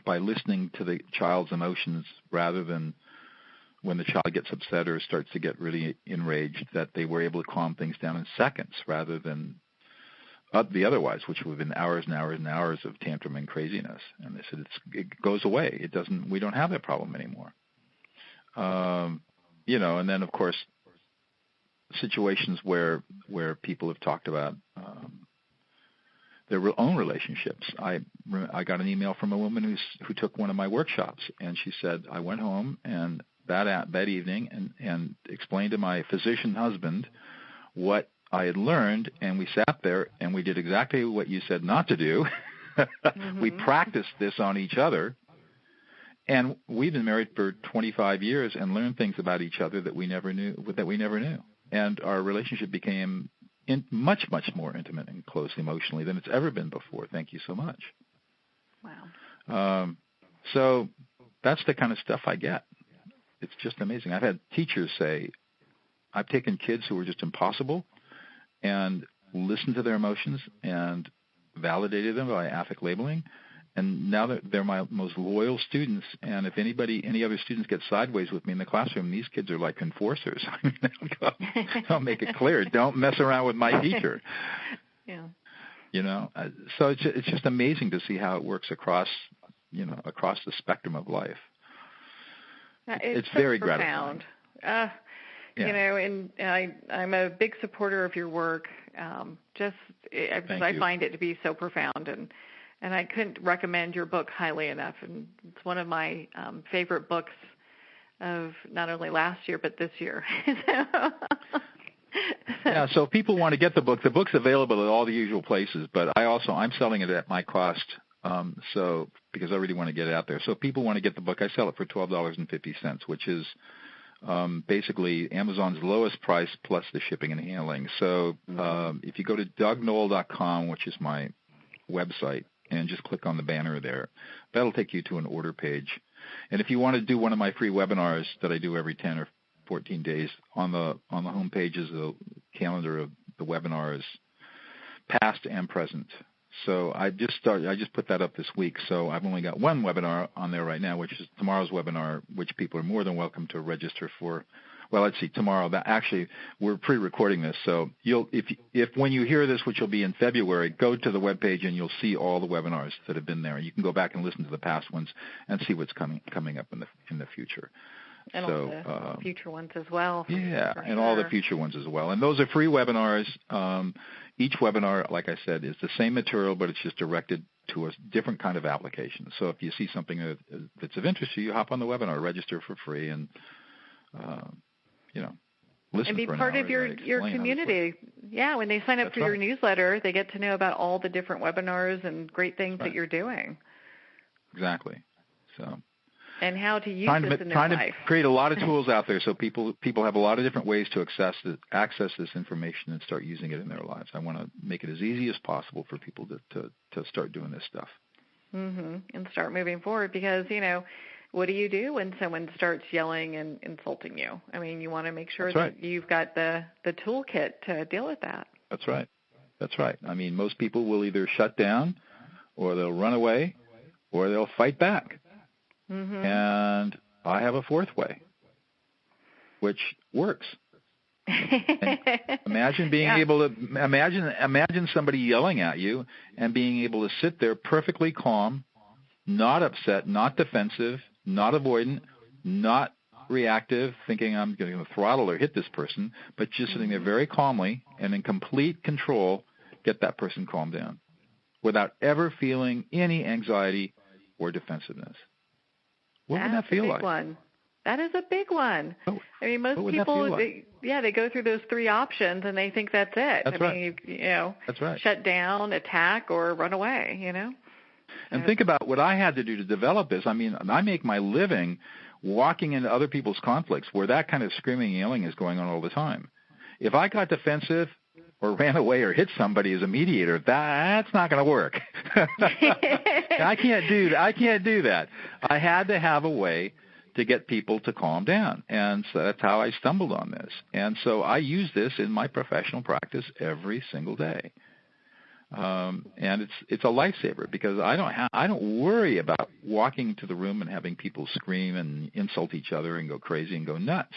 by listening to the child's emotions rather than when the child gets upset or starts to get really enraged, that they were able to calm things down in seconds rather than the otherwise, which would have been hours and hours and hours of tantrum and craziness. And they said it goes away. We don't have that problem anymore. And then of course, situations where people have talked about their own relationships. I got an email from a woman who took one of my workshops, and she said, I went home and that evening and explained to my physician husband what I had learned, and we sat there and we did exactly what you said not to do. We practiced this on each other, and we've been married for 25 years and learned things about each other that we never knew. And our relationship became much, much more intimate and close emotionally than it's ever been before. Thank you so much. Wow. So that's the kind of stuff I get. It's just amazing. I've had teachers say, I've taken kids who were just impossible and listened to their emotions and validated them by affect labeling, And now they're my most loyal students, and if any other students get sideways with me in the classroom, these kids are like enforcers. I mean, I'll make it clear, don't mess around with my teacher. Yeah. So it's just amazing to see how it works across the spectrum of life. It's so very profound. gratifying. And I'm a big supporter of your work. Because I find it to be so profound, and I couldn't recommend your book highly enough. And it's one of my favorite books of not only last year but this year. Yeah, so if people want to get the book's available at all the usual places, but I'm selling it at my cost, so because I really want to get it out there. So if people want to get the book, I sell it for $12.50, which is basically Amazon's lowest price plus the shipping and handling. So if you go to douglas-noll.com, which is my website, and just click on the banner there, that'll take you to an order page. And if you want to do one of my free webinars that I do every 10 or 14 days, on the home page is a calendar of the webinars, past and present. So I just put that up this week. So I've only got one webinar on there right now, which is tomorrow's webinar, which people are more than welcome to register for. Well, let's see, tomorrow. Actually, we're pre-recording this, so if when you hear this, which will be in February, go to the webpage and you'll see all the webinars that have been there. You can go back and listen to the past ones and see what's coming up in the future. And all the future ones as well. Yeah, and all the future ones as well. And those are free webinars. Each webinar, like I said, is the same material, but it's just directed to a different kind of application. So if you see something that's of interest to you, hop on the webinar, register for free, and listen and be for an part hour of your community. Yeah, when they sign up for your newsletter, they get to know about all the different webinars and great things that you're doing. Exactly. So. And how to use this in their life. Trying to create a lot of tools out there so people have a lot of different ways to access this information and start using it in their lives. I want to make it as easy as possible for people to start doing this stuff. Mm-hmm. And start moving forward because, what do you do when someone starts yelling and insulting you? I mean, you want to make sure that you've got the toolkit to deal with that. That's right. I mean, most people will either shut down or they'll run away or they'll fight back. Mm-hmm. And I have a fourth way, which works. Imagine being able to imagine somebody yelling at you and being able to sit there perfectly calm, not upset, not defensive, not avoidant, not reactive, thinking I'm going to throttle or hit this person, but just sitting there very calmly and in complete control, get that person calmed down without ever feeling any anxiety or defensiveness. What would that feel like? That is a big one. Oh, I mean, most people, they go through those three options and they think that's it. That's right. That's right. Shut down, attack, or run away. And think about what I had to do to develop this. I mean, I make my living walking into other people's conflicts where that kind of screaming and yelling is going on all the time. If I got defensive or ran away or hit somebody as a mediator, that's not going to work. I can't do that. I had to have a way to get people to calm down, and so that's how I stumbled on this. And so I use this in my professional practice every single day. And it's a lifesaver because I don't worry about walking into the room and having people scream and insult each other and go crazy and go nuts.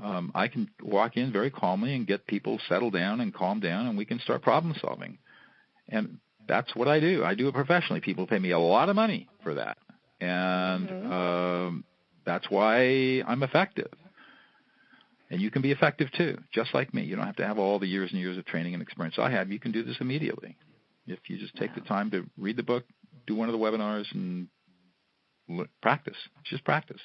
I can walk in very calmly and get people settled down and calm down, and we can start problem solving. And that's what I do. I do it professionally. People pay me a lot of money for that. And that's why I'm effective. And you can be effective too, just like me. You don't have to have all the years and years of training and experience I have. You can do this immediately. If you just take the time to read the book, do one of the webinars, and practice. Just practice.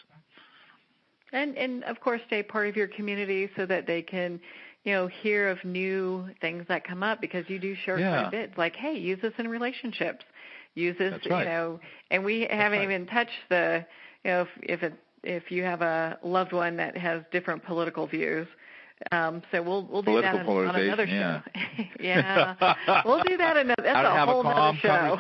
And of course, stay part of your community so that they can, hear of new things that come up because you do share quite a bit. It's like, hey, use this in relationships. Use this, and we haven't even touched the, if you have a loved one that has different political views. So we'll do that on another show. We'll do that another. That's a whole other show.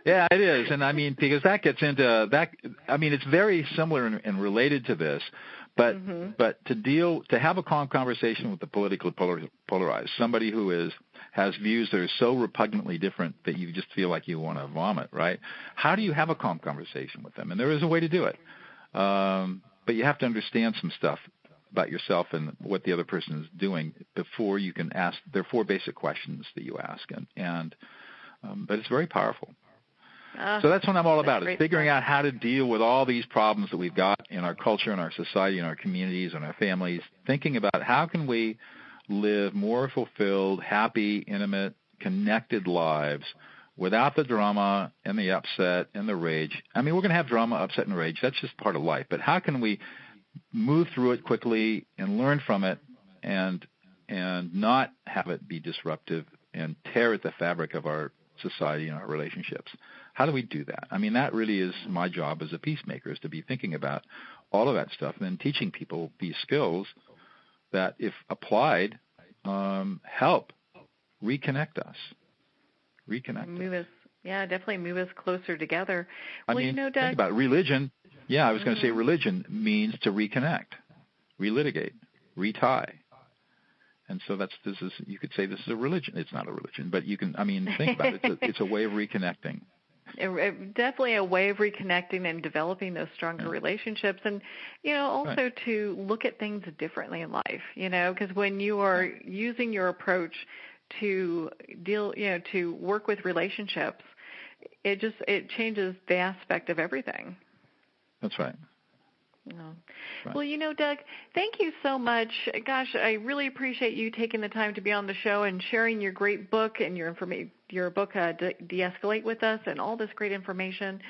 Yeah, it is, and I mean because that gets into that. I mean, it's very similar and related to this, but to have a calm conversation with the politically polarized, somebody who has views that are so repugnantly different that you just feel like you want to vomit, right? How do you have a calm conversation with them? And there is a way to do it. But you have to understand some stuff about yourself and what the other person is doing before you can ask. There are 4 basic questions that you ask, but it's very powerful. So that's what I'm all about, is figuring out how to deal with all these problems that we've got in our culture, in our society, in our communities, in our families, thinking about how can we live more fulfilled, happy, intimate, connected lives without the drama and the upset and the rage. I mean, we're going to have drama, upset, and rage. That's just part of life. But how can we move through it quickly and learn from it and not have it be disruptive and tear at the fabric of our society and our relationships? How do we do that? I mean, that really is my job as a peacemaker, is to be thinking about all of that stuff and then teaching people these skills that, if applied, help reconnect us. Definitely move us closer together. Well, Doug, think about it. Religion. Yeah, I was going to say religion means to reconnect, relitigate, retie. And so you could say this is a religion. It's not a religion, but think about it. It's a way of reconnecting. Definitely a way of reconnecting and developing those stronger relationships, and also to look at things differently in life. Because when you are using your approach to to work with relationships, it changes the aspect of everything. That's right. No. Right. Well, Doug, thank you so much. Gosh, I really appreciate you taking the time to be on the show and sharing your great book and your book, De-escalate, with us, and all this great information.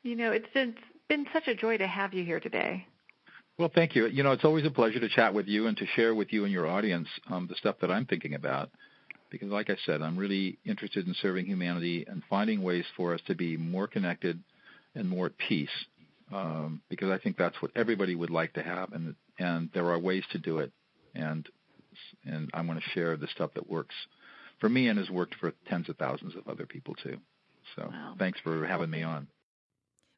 It's been such a joy to have you here today. Well, thank you. It's always a pleasure to chat with you and to share with you and your audience the stuff that I'm thinking about, because, like I said, I'm really interested in serving humanity and finding ways for us to be more connected and more at peace. Because I think that's what everybody would like to have, and there are ways to do it, and I want to share the stuff that works for me and has worked for tens of thousands of other people too. So Thanks for having me on.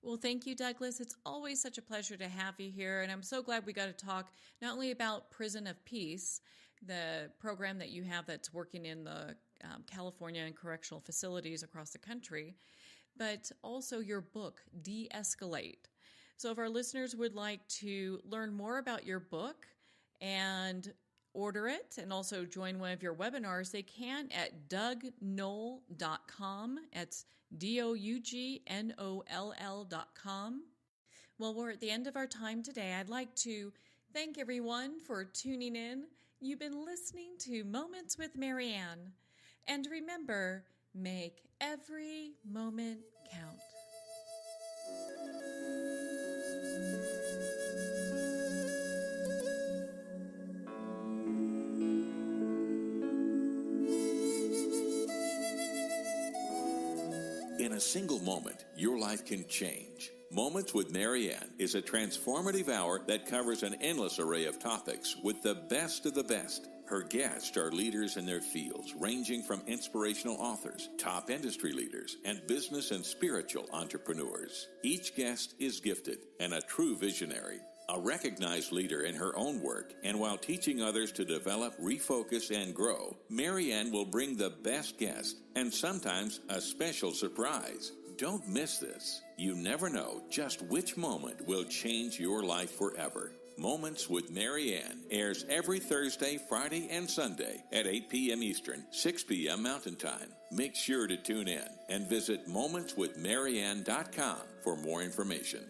Well, thank you, Douglas. It's always such a pleasure to have you here, and I'm so glad we got to talk not only about Prison of Peace, the program that you have that's working in the California and correctional facilities across the country, but also your book, De-escalate. So if our listeners would like to learn more about your book and order it and also join one of your webinars, they can at douglas-noll.com. It's dougnoll.com. Well, we're at the end of our time today. I'd like to thank everyone for tuning in. You've been listening to Moments with Marianne. And remember, make every moment count. In a single moment, your life can change. Moments with Marianne is a transformative hour that covers an endless array of topics with the best of the best. Her guests are leaders in their fields, ranging from inspirational authors, top industry leaders, and business and spiritual entrepreneurs. Each guest is gifted and a true visionary, a recognized leader in her own work, and while teaching others to develop, refocus, and grow, Marianne will bring the best guest and sometimes a special surprise. Don't miss this. You never know just which moment will change your life forever. Moments with Marianne airs every Thursday, Friday, and Sunday at 8 p.m. Eastern, 6 p.m. Mountain Time. Make sure to tune in and visit momentswithmarianne.com for more information.